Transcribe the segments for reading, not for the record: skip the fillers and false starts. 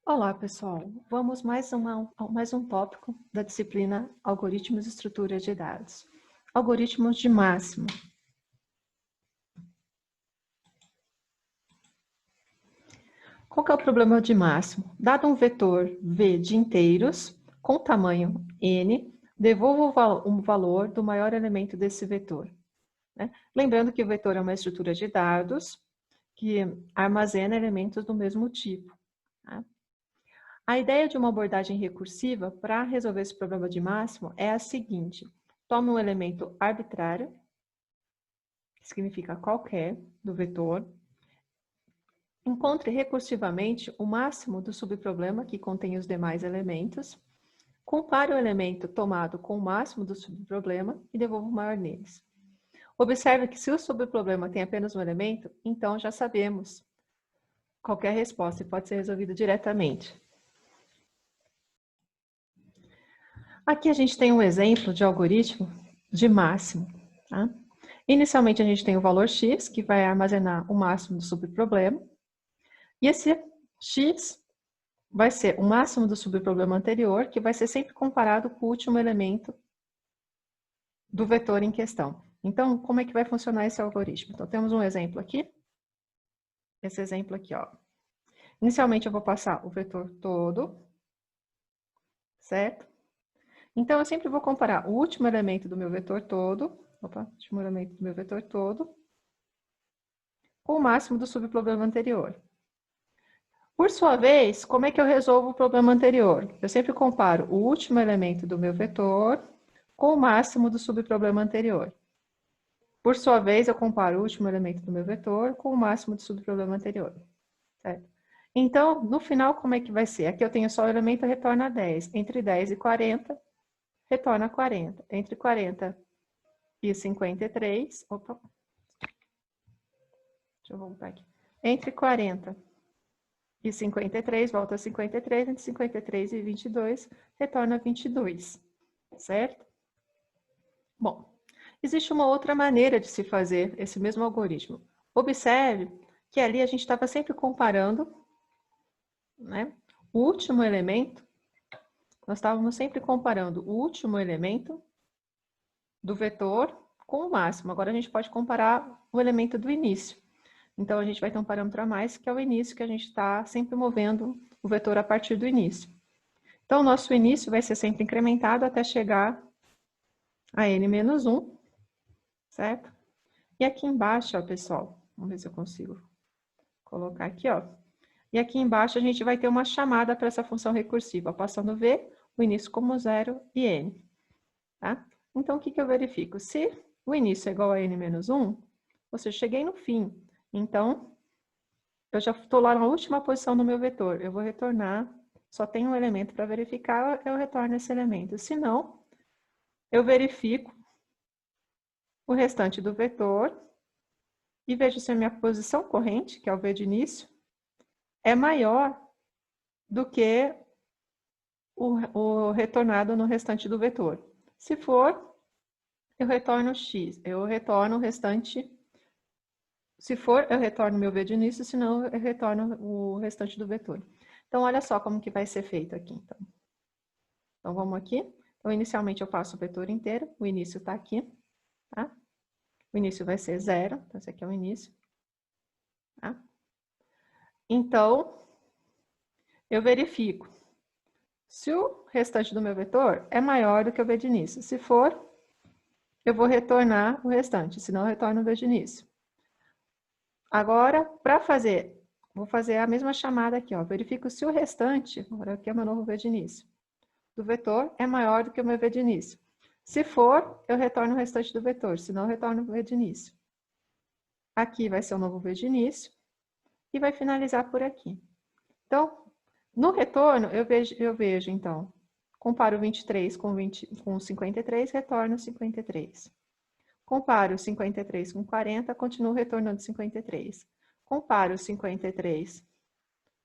Olá, pessoal. Vamos mais um tópico da disciplina Algoritmos e Estrutura de Dados. Algoritmos de máximo. Qual que é o problema de máximo? Dado um vetor V de inteiros, com tamanho n, devolva um valor do maior elemento desse vetor. Né? Lembrando que o vetor é uma estrutura de dados que armazena elementos do mesmo tipo. Tá? A ideia de uma abordagem recursiva para resolver esse problema de máximo é a seguinte: tome um elemento arbitrário, que significa qualquer, do vetor, encontre recursivamente o máximo do subproblema que contém os demais elementos, compare o elemento tomado com o máximo do subproblema e devolva o maior neles. Observe que se o subproblema tem apenas um elemento, então já sabemos qualquer resposta e pode ser resolvido diretamente. Aqui a gente tem um exemplo de algoritmo de máximo. Tá? Inicialmente a gente tem o valor x, que vai armazenar o máximo do subproblema. E esse x vai ser o máximo do subproblema anterior, que vai ser sempre comparado com o último elemento do vetor em questão. Então, como é que vai funcionar esse algoritmo? Então, temos um exemplo aqui. Esse exemplo aqui, ó. Inicialmente eu vou passar o vetor todo, certo? Então, eu sempre vou comparar o último elemento do meu vetor todo, com o máximo do subproblema anterior. Por sua vez, como é que eu resolvo o problema anterior? Eu sempre comparo o último elemento do meu vetor com o máximo do subproblema anterior. Por sua vez, eu comparo o último elemento do meu vetor com o máximo do subproblema anterior. Certo? Então, no final, como é que vai ser? Aqui eu tenho só o elemento retorna 10. Entre 10 e 40, retorna 40. Entre 40 e 53, deixa eu voltar aqui. Entre 40 e 53, volta a 53, entre 53 e 22, retorna 22, certo? Bom, existe uma outra maneira de se fazer esse mesmo algoritmo. Observe que ali a gente estava sempre comparando, né, o último elemento, nós estávamos sempre comparando o último elemento do vetor com o máximo. Agora a gente pode comparar o elemento do início. Então, a gente vai ter um parâmetro a mais, que é o início, que a gente está sempre movendo o vetor a partir do início. Então, o nosso início vai ser sempre incrementado até chegar a n-1, certo? E aqui embaixo, ó, pessoal, vamos ver se eu consigo colocar aqui, ó. E aqui embaixo a gente vai ter uma chamada para essa função recursiva, passando v, o início como 0 e n, tá? Então, o que eu verifico? Se o início é igual a n-1, ou seja, cheguei no fim, então eu já estou lá na última posição do meu vetor. Eu vou retornar, só tem um elemento para verificar, eu retorno esse elemento. Se não, eu verifico o restante do vetor e vejo se a minha posição corrente, que é o v de início, é maior do que o retornado no restante do vetor. Se for, eu retorno x, eu retorno o restante. Se for, eu retorno meu v de início, se não, eu retorno o restante do vetor. Então, olha só como que vai ser feito aqui. Então, vamos aqui. Então, inicialmente eu passo o vetor inteiro, o início está aqui, tá? O início vai ser 0, então esse aqui é o início. Tá? Então, eu verifico se o restante do meu vetor é maior do que o v de início. Se for, eu vou retornar o restante, senão eu retorno o v de início. Agora, para fazer, vou fazer a mesma chamada aqui, ó. Verifico se o restante, agora aqui é o meu novo v de início, do vetor é maior do que o meu v de início. Se for, eu retorno o restante do vetor, senão eu retorno o v de início. Aqui vai ser o novo v de início e vai finalizar por aqui. Então, no retorno, eu vejo então, comparo 23 com 53, retorno 53. Comparo 53 com 40, continuo retornando 53. Comparo 53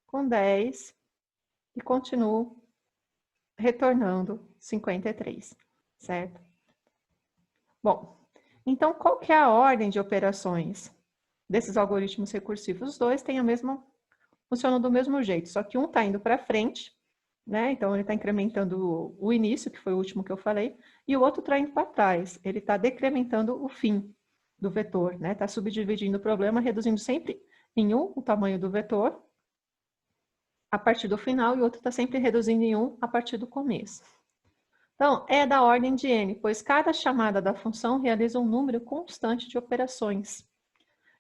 com 10 e continuo retornando 53, certo? Bom, então qual que é a ordem de operações desses algoritmos recursivos? Os dois têm a mesma funcionam do mesmo jeito, só que um está indo para frente, né? Então, ele está incrementando o início, que foi o último que eu falei, e o outro está indo para trás. Ele está decrementando o fim do vetor, né? Está subdividindo o problema, reduzindo sempre em 1 o tamanho do vetor a partir do final, e o outro está sempre reduzindo em 1 a partir do começo. Então, é da ordem de n, pois cada chamada da função realiza um número constante de operações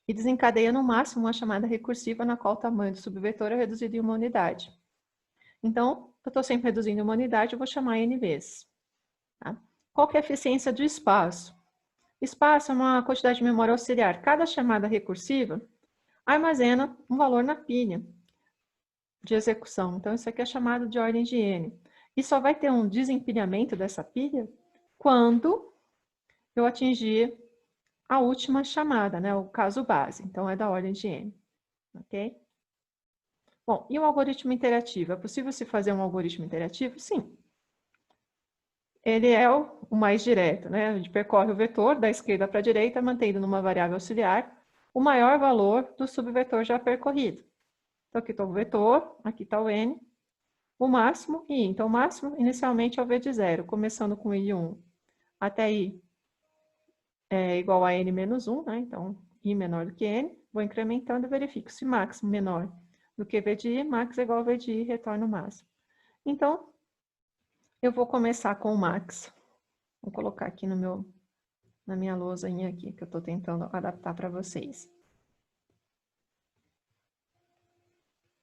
e desencadeia no máximo uma chamada recursiva na qual o tamanho do subvetor é reduzido em uma unidade. Então, eu estou sempre reduzindo em uma unidade, eu vou chamar n vezes. Tá? Qual que é a eficiência do espaço? Espaço é uma quantidade de memória auxiliar. Cada chamada recursiva armazena um valor na pilha de execução. Então, isso aqui é chamado de ordem de n. E só vai ter um desempilhamento dessa pilha quando eu atingir a última chamada, né? O caso base. Então, é da ordem de n. Ok? Bom, e o algoritmo interativo? É possível se fazer um algoritmo interativo? Sim. Ele é o mais direto, né? A gente percorre o vetor da esquerda para a direita, mantendo numa variável auxiliar o maior valor do subvetor já percorrido. Então, aqui está o vetor, aqui está o n, o máximo e i. Então, o máximo inicialmente é o v de 0, começando com i de 1 até i é igual a n menos 1, né? Então, i menor do que n, vou incrementando e verifico se máximo menor do que v de i, max é igual a v de i, retorno o máximo. Então, eu vou começar com o max. Vou colocar aqui na minha lousinha aqui, que eu estou tentando adaptar para vocês.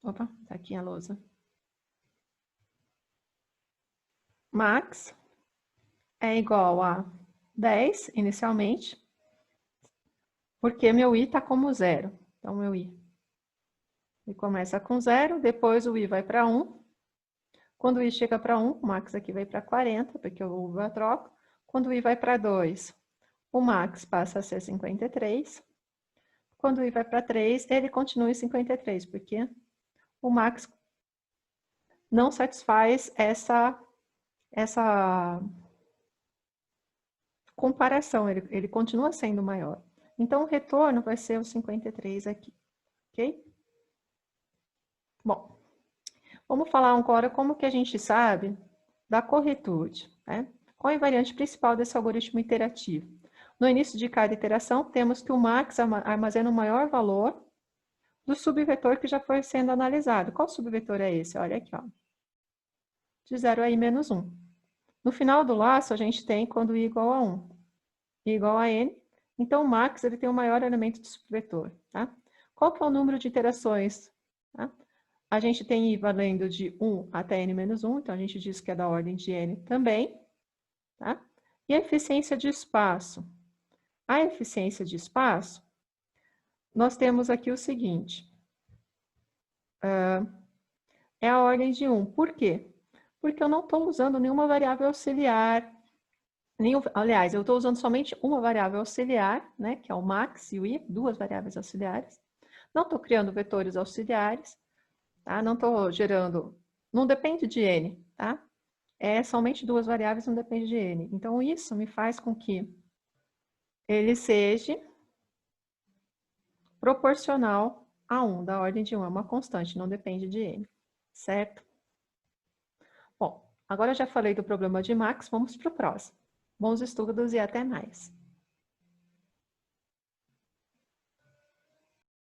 Opa, tá aqui a lousa. Max é igual a 10 inicialmente, porque meu i está como 0. Então, meu i começa com 0, depois o i vai para 1. Quando o i chega para 1, o max aqui vai para 40, porque eu troco. Quando o i vai para 2, o max passa a ser 53. Quando o i vai para 3, ele continua em 53, porque o max não satisfaz essa comparação, ele continua sendo maior. Então, o retorno vai ser o 53 aqui, ok? Bom, vamos falar agora como que a gente sabe da corretude, né? Qual é a invariante principal desse algoritmo iterativo? No início de cada iteração, temos que o max armazena o maior valor do subvetor que já foi sendo analisado. Qual subvetor é esse? Olha aqui, ó. De 0 a i menos 1. No final do laço, a gente tem quando i igual a 1. I igual a n. Então, o max ele tem o maior elemento do subvetor. Tá? Qual que é o número de iterações? Tá? A gente tem i valendo de 1 até n menos 1. Então, a gente diz que é da ordem de n também. Tá? E a eficiência de espaço? A eficiência de espaço, nós temos aqui o seguinte. É a ordem de 1. Por quê? Porque eu não estou usando nenhuma variável auxiliar. Aliás, eu estou usando somente uma variável auxiliar, né, que é o max e o i, duas variáveis auxiliares. Não estou criando vetores auxiliares, tá? Não estou gerando... Não depende de n, tá? É somente duas variáveis, não depende de n. Então, isso me faz com que ele seja proporcional a 1, da ordem de 1. É uma constante, não depende de n, certo? Bom, agora eu já falei do problema de max, vamos para o próximo. Bons estudos e até mais.